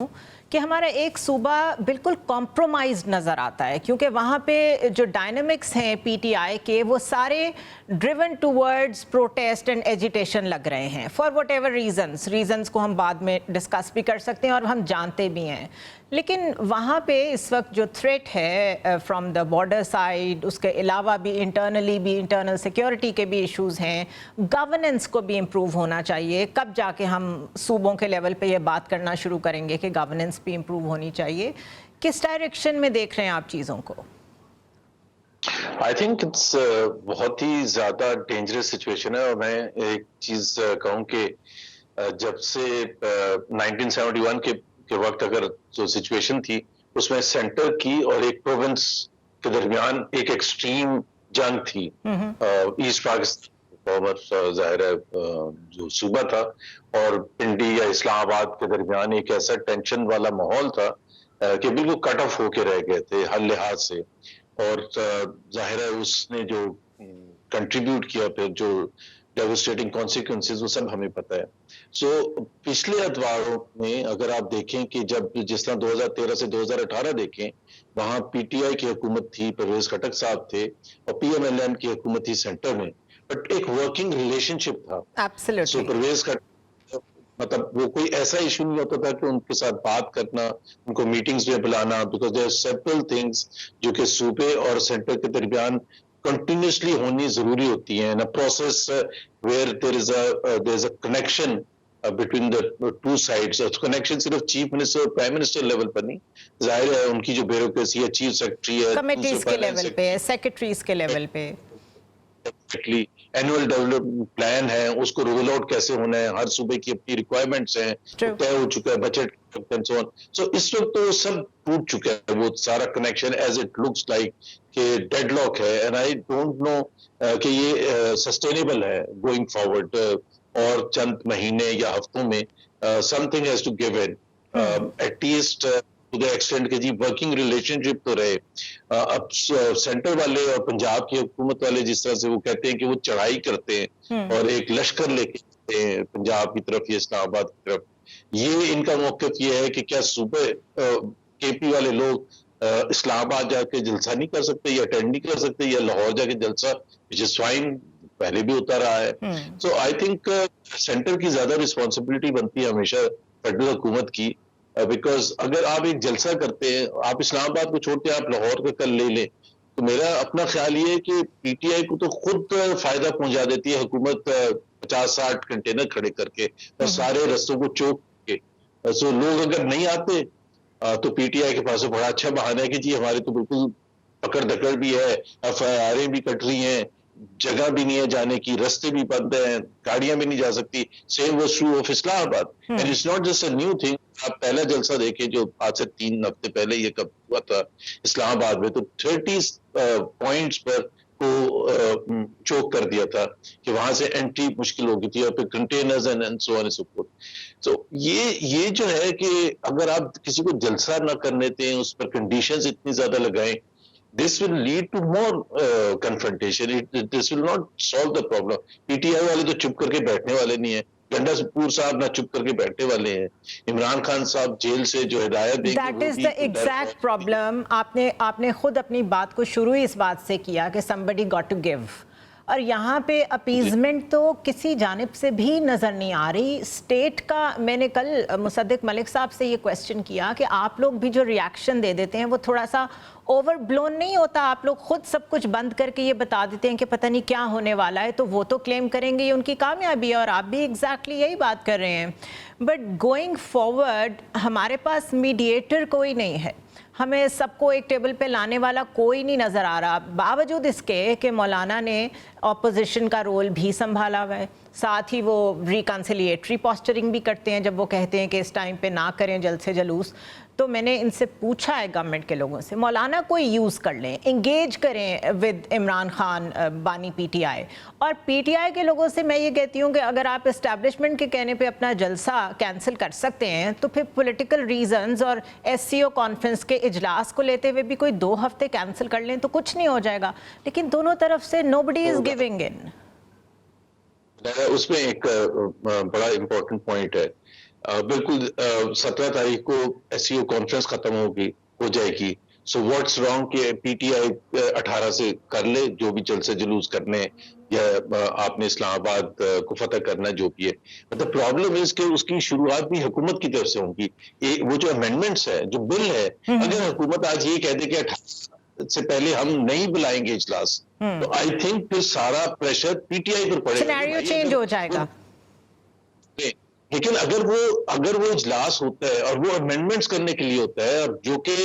कि हमारा एक सूबा बिल्कुल कॉम्प्रोमाइज्ड नज़र आता है, क्योंकि वहाँ पे जो डायनामिक्स हैं पीटीआई के वो सारे driven towards protest and agitation लग रहे हैं फॉर वट एवर रीजंस को हम बाद में डिस्कस भी कर सकते हैं और हम जानते भी हैं। लेकिन वहाँ पे इस वक्त जो थ्रेट है फ्रॉम द बॉर्डर साइड, उसके अलावा भी इंटरनली भी इंटरनल सिक्योरिटी के भी इश्यूज़ हैं, गवर्नेंस को भी इम्प्रूव होना चाहिए। कब जाके हम सूबों के लेवल पे ये बात करना शुरू करेंगे कि गवर्नेंस भी इम्प्रूव होनी चाहिए? किस डायरेक्शन में देख रहे हैं आप चीज़ों को? आई थिंक इट्स बहुत ही ज़्यादा डेंजरस सिचुएशन है। और मैं एक चीज़ कहूँ कि जब से 1971 के वक्त अगर जो सिचुएशन थी उसमें सेंटर की और एक प्रोविंस के दरमियान एक एक्सट्रीम जंग थी। ईस्ट पाकिस्तान जाहिर है जो सूबा था और पिंडी या इस्लामाबाद के दरमियान एक ऐसा टेंशन वाला माहौल था कि बिल्कुल कट ऑफ होके रह गए थे हर लिहाज से। और जाहिर है उसने जो कंट्रीब्यूट किया फिर जो डेवस्टेटिंग कॉन्सिक्वेंसेस वो सब हमें पता है। सो पिछले अदवारों में अगर आप देखें कि जब जिस तरह 2013 से 2018 देखें, वहां पीटीआई की हुकूमत थी, परवेज खटक साहब थे और पीएमएलएन की हुकूमत थी सेंटर में, बट एक वर्किंग रिलेशनशिप था। सो परवेज खटक मतलब वो कोई ऐसा इशू नहीं होता था कि उनके साथ बात करना, उनको मीटिंग्स में बुलाना, बिकॉज देयर सेवरल थिंग्स जो कि सूबे और सेंटर के दरमियान कंटिन्यूसली होनी जरूरी होती है। ना process where there is a connection between the two sides. Connection सिर्फ चीफ मिनिस्टर और प्राइम मिनिस्टर लेवल पर नहीं, जाहिर है उनकी जो ब्यूरोक्रेसी है, चीफ सेक्रेटरी है, कमिटीज के लेवल पे, सेक्रेटरीज के लेवल पे, एनुअल डेवलपमेंट प्लान है, उसको रोल आउट कैसे होना है, हर सूबे की अपनी रिक्वायरमेंट्स हैं, तय हो चुका है budget and so on. So इस वक्त तो सब टूट चुका है वो सारा connection, as it looks like कि डेडलॉक है। एंड आई डोंट नो कि ये सस्टेनेबल है गोइंग फॉरवर्ड। और चंद महीने या हफ्तों में something has to give in at least to the extent के जी वर्किंग रिलेशनशिप तो रहे। अब सेंटर वाले और पंजाब की हुकूमत वाले जिस तरह से वो कहते हैं कि वो चढ़ाई करते हैं और एक लश्कर लेके जाते हैं पंजाब की तरफ या इस्लामाबाद की तरफ, ये इनका मौक़िफ़ ये है कि क्या सूबे केपी वाले लोग इस्लामाबाद जाके जलसा नहीं कर सकते या अटेंड नहीं कर सकते, या लाहौर जाके जलसा, विच इज फाइन, पहले भी होता रहा है। सो आई थिंक सेंटर की ज्यादा रिस्पॉन्सिबिलिटी बनती है हमेशा फेडरल हुकूमत की, बिकॉज अगर आप एक जलसा करते हैं, आप इस्लामाबाद को छोड़ते आप लाहौर का कल ले लें, तो मेरा अपना ख्याल ये है कि पीटीआई को तो खुद फायदा पहुंचा देती है हुकूमत 50-60 कंटेनर खड़े करके और सारे रस्तों को चौक के। सो लोग अगर नहीं आते तो पीटीआई के पास बड़ा अच्छा बहाना है कि जी हमारे तो बिल्कुल पकड़ धकड़ भी है, एफआईआर भी कट रही हैं, जगह भी नहीं है जाने की, रास्ते भी बंद हैं, गाड़ियां भी नहीं जा सकती। Same was true of Islamabad and it's not just a new thing. आप पहला जलसा देखें जो आज से 3 हफ्ते पहले ये कब हुआ था इस्लामाबाद में, तो 30 पॉइंट्स पर को चोक कर दिया था कि वहां से एंट्री मुश्किल हो गई थी और फिर containers and so on so fourth. तो ये जो है कि अगर आप किसी को जलसा ना करने दें, उस पर कंडीशंस इतनी ज्यादा लगाएं, this will lead to more confrontation. This will not solve the problem. PTI वाले तो चुप करके बैठने वाले नहीं है, गंडापुर साहब ना चुप करके बैठने वाले हैं, इमरान खान साहब जेल से जो हिदायत देंगे that is the exact problem. आपने खुद अपनी बात को शुरू ही इस बात से किया कि somebody got to give, और यहाँ पे अपीजमेंट तो किसी जानिब से भी नज़र नहीं आ रही स्टेट का। मैंने कल मुसद्दिक मलिक साहब से ये क्वेश्चन किया कि आप लोग भी जो रिएक्शन दे देते हैं वो थोड़ा सा ओवर ब्लोन नहीं होता? आप लोग खुद सब कुछ बंद करके ये बता देते हैं कि पता नहीं क्या होने वाला है, तो वो तो क्लेम करेंगे ये उनकी कामयाबी है, और आप भी एग्जैक्टली यही बात कर रहे हैं। बट गोइंग फॉरवर्ड हमारे पास मीडिएटर कोई नहीं है, हमें सबको एक टेबल पे लाने वाला कोई नहीं नज़र आ रहा, बावजूद इसके कि मौलाना ने ऑपोजिशन का रोल भी संभाला हुआ है, साथ ही वो रिकन्सिलिएटरी पोस्चरिंग भी करते हैं जब वो कहते हैं कि इस टाइम पे ना करें जल्द से जलूस। तो मैंने इनसे पूछा है गवर्नमेंट के लोगों से, मौलाना कोई यूज़ कर लें, इंगेज करें विद इमरान खान बानी पीटीआई, और पीटीआई के लोगों से मैं ये कहती हूँ कि अगर आप इस्टेब्लिशमेंट के कहने पे अपना जलसा कैंसिल कर सकते हैं तो फिर पॉलिटिकल रीजंस और एससीओ कॉन्फ्रेंस के इजलास को लेते हुए भी कोई 2 हफ्ते कैंसिल कर लें तो कुछ नहीं हो जाएगा। लेकिन दोनों तरफ से नोबडी इज गिविंग इन। उसमें एक बड़ा इंपॉर्टेंट पॉइंट है बिल्कुल 17 तारीख को एससीओ कॉन्फ्रेंस खत्म हो जाएगी। सो व्हाट्स रॉन्ग कि पीटीआई 18 से कर ले जो भी जलसे जुलूस करने या आपने इस्लामाबाद को फतह करना जो भी है। मतलब प्रॉब्लम है कि उसकी शुरुआत भी हुकूमत की तरफ से होगी। वो जो अमेंडमेंट्स है, जो बिल है, अगर हुकूमत आज ये कह दे कि 18 से पहले हम नहीं बुलाएंगे इजलास, तो आई थिंक फिर सारा प्रेशर पीटीआई पर पड़ेगा। सिनेरियो चेंज हो जाएगा। लेकिन अगर वो इजलास होता है और वो अमेंडमेंट्स करने के लिए होता है, और जो कि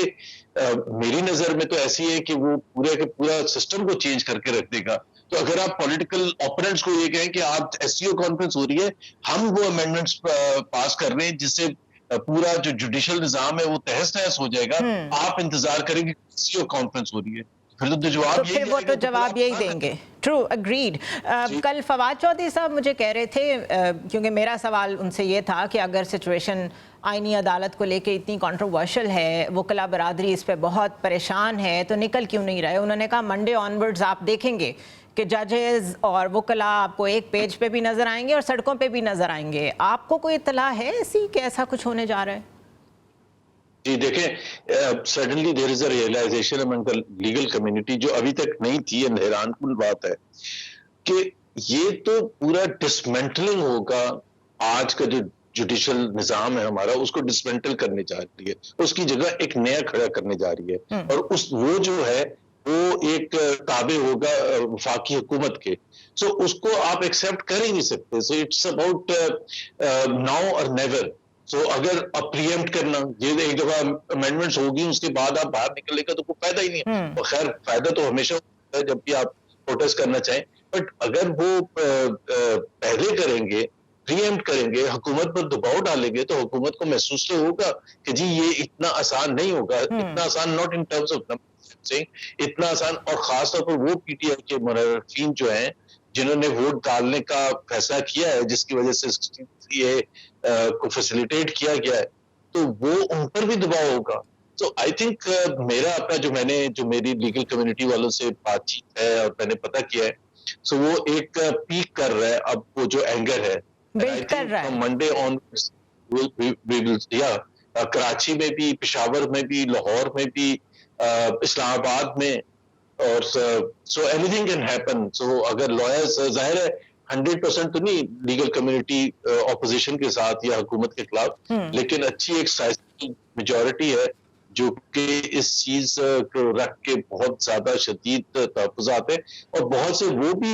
मेरी नजर में तो ऐसी है कि वो पूरे के पूरा सिस्टम को चेंज करके रख देगा। तो अगर आप पॉलिटिकल ओपोनेंट्स को ये कहें कि आप एससीओ कॉन्फ्रेंस हो रही है, हम वो अमेंडमेंट्स पास कर रहे हैं जिससे पूरा जो जुडिशियल निजाम है वो तहस नहस हो जाएगा, आप इंतजार करेंगे एससीओ कॉन्फ्रेंस हो रही है, फिर तो जवाब तो फिर वो तो जवाब यही देंगे। True, agreed. कल फवाद चौधरी साहब मुझे कह रहे थे, क्योंकि मेरा सवाल उनसे ये था कि अगर सिचुएशन आईनी अदालत को लेके इतनी कंट्रोवर्शियल है, वकला बरादरी इस पे बहुत परेशान है, तो निकल क्यों नहीं रहे। उन्होंने कहा मंडे ऑनवर्ड्स आप देखेंगे कि जजेस और वकला आपको एक पेज पे भी नजर आएंगे और सड़कों पे भी नजर आएंगे। आपको कोई इत्तला है ऐसी कि ऐसा कुछ होने जा रहा है? जी देखें, suddenly there is a realisation among the legal community जो अभी तक नहीं थी। हैरानकुन बात है कि ये तो पूरा डिसमेंटलिंग होगा। आज का जो जुडिशियल निजाम है हमारा, उसको डिसमेंटल करने जा रही है, उसकी जगह एक नया खड़ा करने जा रही है, और वो जो है वो एक ताबे होगा वफाकी हुकूमत के। सो उसको आप एक्सेप्ट कर ही नहीं सकते। सो इट्स अबाउट नाउ और नेवर। सो अगर अब प्रीएम्प्ट करना, ये एक दफा अमेंडमेंट्स होगी उसके बाद आप बाहर निकलेगा तो कोई फायदा ही नहीं है। और खैर फायदा तो हमेशा होता है जब भी आप प्रोटेस्ट करना चाहें, बट अगर वो पहले करेंगे, प्रीएम्प्ट करेंगे, हुकूमत पर दबाव डालेंगे, तो हुकूमत को महसूस तो होगा कि जी ये इतना आसान नहीं होगा। इतना आसान नॉट इन टर्म्स ऑफ इतना आसान, और खासतौर पर वो पीटीआई के मुनर्रिखीन जो हैं जिन्होंने वोट डालने का फैसला किया है, जिसकी वजह से 63A को फैसिलिटेट किया गया है, तो वो उन पर भी दबाव होगा। तो आई थिंक मेरा अपना जो मेरी लीगल कम्युनिटी वालों से बातचीत है और मैंने पता किया है, सो वो एक पीक कर रहा है अब वो जो एंगर है। मंडे ऑन कराची में भी, पेशावर में भी, लाहौर में भी, इस्लामाबाद में, और सो एनीथिंग कैन हैपन। सो अगर लॉयर्स, जाहिर है 100% तो नहीं लीगल कम्युनिटी ऑपोजिशन के साथ या हुकूमत के खिलाफ, लेकिन अच्छी एक साइज़बल मेजॉरिटी है जो कि इस चीज को रख के बहुत ज्यादा शदीद तहफ़्फ़ुज़ात है, और बहुत से वो भी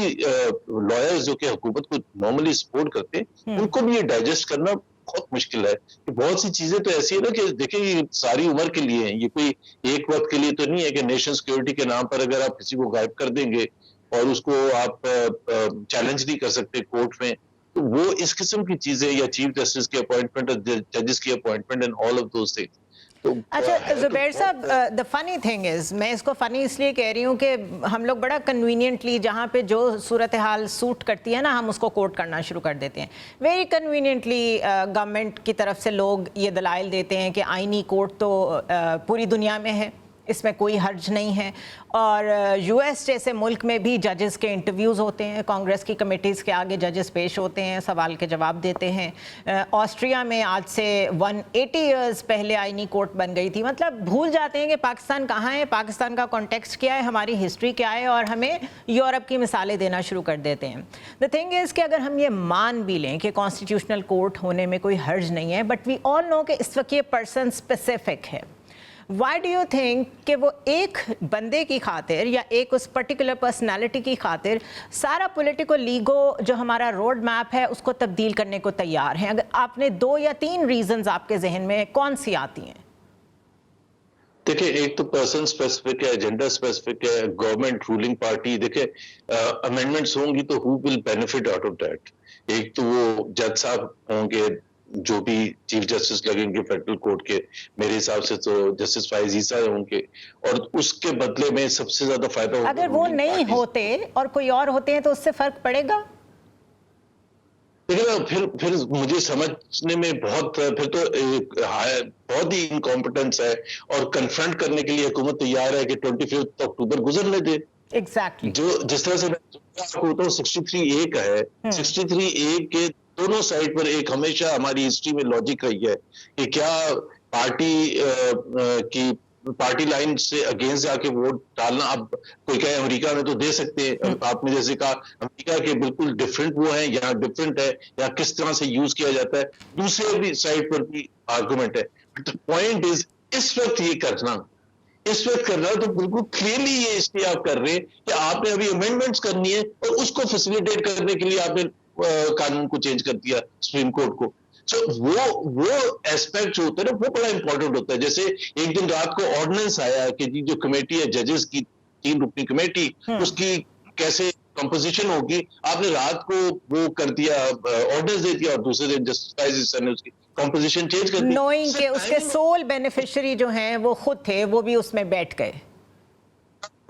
लॉयर्स जो कि हुकूमत को नॉर्मली सपोर्ट करते हैं, उनको भी ये डाइजेस्ट करना बहुत मुश्किल है कि बहुत सी चीजें तो ऐसी है ना कि देखिए ये सारी उम्र के लिए है, ये कोई एक वक्त के लिए तो नहीं है कि नेशनल सिक्योरिटी के नाम पर अगर आप किसी को गायब कर देंगे और उसको आप चैलेंज नहीं कर सकते कोर्ट में, तो वो इस किस्म की चीजें, या चीफ जस्टिस की अपॉइंटमेंट और जजेस की appointment and all of those things. अच्छा जुबैर साहब, द फनी थिंग इज़, मैं इसको फ़नी इसलिए कह रही हूँ कि हम लोग बड़ा कन्वीनियंटली जहाँ पे जो सूरत हाल सूट करती है ना, हम उसको कोट करना शुरू कर देते हैं। वेरी कन्वीनियंटली गवर्नमेंट की तरफ से लोग ये दलाइल देते हैं कि आइनी कोर्ट तो पूरी दुनिया में है, इसमें कोई हर्ज नहीं है, और यूएस जैसे मुल्क में भी जजेस के इंटरव्यूज़ होते हैं, कांग्रेस की कमेटीज़ के आगे जजेस पेश होते हैं, सवाल के जवाब देते हैं। ऑस्ट्रिया में आज से 180 ईयर्स पहले आइनी कोर्ट बन गई थी। मतलब भूल जाते हैं कि पाकिस्तान कहाँ है, पाकिस्तान का कॉन्टेक्स्ट क्या है, हमारी हिस्ट्री क्या है, और हमें यूरोप की मिसालें देना शुरू कर देते हैं। द थिंग इज़ कि अगर हम ये मान भी लें कि कॉन्स्टिट्यूशनल कोर्ट होने में कोई हर्ज नहीं है, बट वी ऑल नो कि इस वक्त ये पर्सन स्पेसिफिक है। वाई डू यू थिंक कि वो एक बंदे की खातिर या एक उस पर्टिकुलर पर्सनालिटी की खातिर सारा पॉलिटिकल लीगो जो हमारा रोड मैप है उसको तब्दील करने को तैयार हैं? अगर आपने 2 या 3 रीजंस आपके जहन में कौन सी आती हैं? देखिए, एक तो पर्सन स्पेसिफिक है, जेंडर स्पेसिफिक है, गवर्नमेंट रूलिंग पार्टी। देखिए अमेंडमेंट्स होंगी तो who will benefit out of that? एक तो वो जज साहब होंगे जो भी चीफ जस्टिस लगेंगे फेडरल कोर्ट के, मेरे हिसाब से तो जस्टिस फाइज ईसा होंगे, और उसके बदले में सबसे ज्यादा फायदा होगा अगर वो नहीं होते और कोई और होते हैं तो उससे फर्क पड़ेगा? देखिए फिर मुझे समझने में फिर तो बहुत ही इनकॉम्पिटेंस है, और कन्फ्रंट करने के लिए हुकूमत तैयार है कि 25 अक्टूबर गुजरने दे। एग्जैक्टली जो जिस तरह से मैं आपको बताऊं 63A का है, 63A के दोनों साइड पर एक हमेशा हमारी हिस्ट्री में लॉजिक रही है कि क्या पार्टी लाइन से अगेंस्ट जाके वोट डालना, अब कोई कहे अमेरिका में तो दे सकते हैं, आपने जैसे कहा अमेरिका के बिल्कुल डिफरेंट वो है, यहाँ डिफरेंट है, या किस तरह से यूज किया जाता है, दूसरे भी साइड पर भी आर्गुमेंट है। बट द पॉइंट इज इस वक्त ये करना तो बिल्कुल क्लियरली ये इसलिए आप कर रहे हैं कि आपने अभी अमेंडमेंट्स करनी है और उसको फैसिलिटेट करने के लिए आपने कानून को चेंज कर दिया, सुप्रीम कोर्ट को। So, वो एस्पेक्ट जो होता है ना, वो बड़ा इंपॉर्टेंट होता है। जैसे एक दिन रात को ऑर्डिनेंस आया कि जी जो कमेटी है जजेस की 3 रुकनी कमेटी, उसकी कैसे कंपोजिशन होगी, आपने रात को वो कर दिया, ऑर्डर्स दे दिया, और दूसरे दिन जस्टिस ने उसकी कंपोजिशन चेंज कर दी, नोइंग के उसके सोल बेनिफिशियरी जो हैं वो खुद थे, वो भी उसमें बैठ गए,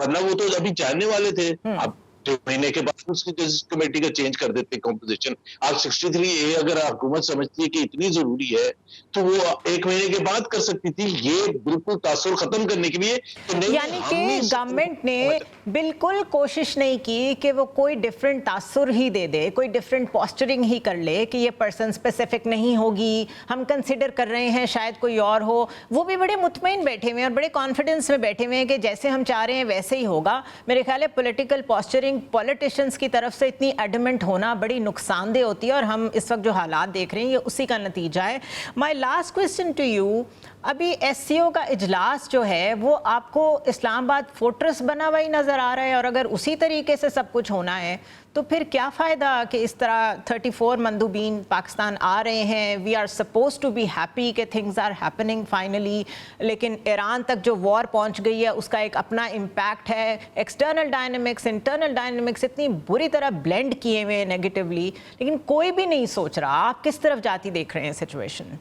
वरना वो तो अभी जानने वाले थे। आप 2 महीने के बाद उसकी जजेस कमेटी का चेंज कर देते कंपोजिशन। आप 63A अगर हुकूमत समझती है कि इतनी जरूरी है तो वो 1 महीने के बाद कर सकती थी, ये बिल्कुल तासुर खत्म करने के लिए। तो नहीं, यानी कि गवर्नमेंट ने बिल्कुल कोशिश नहीं की कि वो कोई डिफरेंट तासुर ही दे दे, कोई डिफरेंट पोस्चरिंग ही कर ले कि ये पर्सन स्पेसिफिक नहीं होगी, हम कंसिडर कर रहे हैं शायद कोई और हो। वो भी बड़े मुतमईन बैठे हुए हैं और बड़े कॉन्फिडेंस में बैठे हुए हैं कि जैसे हम चाह रहे हैं वैसे ही होगा। मेरे ख्याल है पॉलिटिकल पोस्चरिंग पॉलिटिशियंस की तरफ से इतनी एडमेंट होना बड़ी नुकसानदेह होती है, और हम इस वक्त जो हालात देख रहे हैं ये उसी का नतीजा है। My last question to you, अभी SCO का इजलास जो है वो आपको इस्लामाबाद फोर्ट्रेस बना हुआ ही नज़र आ रहा है, और अगर उसी तरीके से सब कुछ होना है तो फिर क्या फ़ायदा कि इस तरह 34 मंदूबीन पाकिस्तान आ रहे हैं। We are suppose to be happy कि थिंग्स आर हैपनिंग फाइनली, लेकिन ईरान तक जो वॉर पहुंच गई है उसका एक अपना इम्पैक्ट है। एक्सटर्नल डायनेमिक्स इंटरनल डायनेमिक्स इतनी बुरी तरह ब्लेंड किए हुए हैं नेगेटिवली, लेकिन कोई भी नहीं सोच रहा। आप किस तरफ जाती देख रहे हैं सिचुएशन?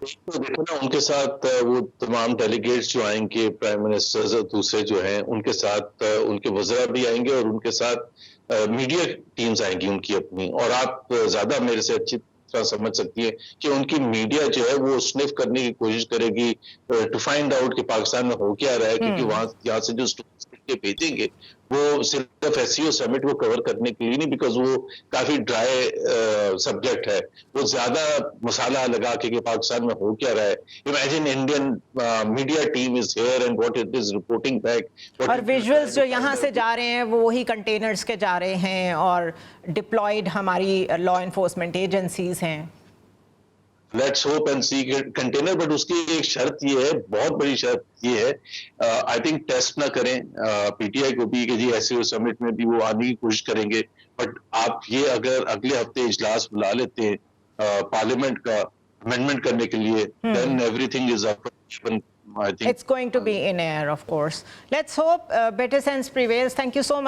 तो देखो ना, उनके साथ वो तमाम डेलीगेट्स जो आएंगे, प्राइम मिनिस्टर्स और दूसरे जो हैं, उनके साथ उनके वज़रा भी आएंगे और उनके साथ मीडिया टीम्स आएंगी उनकी अपनी। और आप ज्यादा मेरे से अच्छी तरह समझ सकती है कि उनकी मीडिया जो है वो स्निफ करने की कोशिश करेगी टू फाइंड आउट कि पाकिस्तान में हो क्या रहा है, क्योंकि यहाँ से जो स्टोरीज के भेजेंगे वो सिर्फ SCO समिट को कवर करने के लिए नहीं, बिकॉज वो काफी ड्राई सब्जेक्ट है। वो ज्यादा मसाला लगा के कि पाकिस्तान में हो क्या रहा है। Imagine Indian media team is here and what it is reporting back, और विजुअल्स जो यहाँ से जा रहे हैं वो वही कंटेनर्स के जा रहे हैं और डिप्लॉयड हमारी लॉ एनफोर्समेंट एजेंसीज हैं। Let's hope and see container, but उसकी एक शर्त ये है, बहुत बड़ी शर्त ये है, आई थिंक टेस्ट ना करें PTI को भी कि जी SCO समिट में भी वो आने की कोशिश करेंगे। बट आप ये अगर अगले हफ्ते इजलास बुला लेते हैं पार्लियामेंट का अमेंडमेंट करने के लिए, then everything is up. I think It's going to be in air, of course. Let's hope better sense prevails. Thank you so much.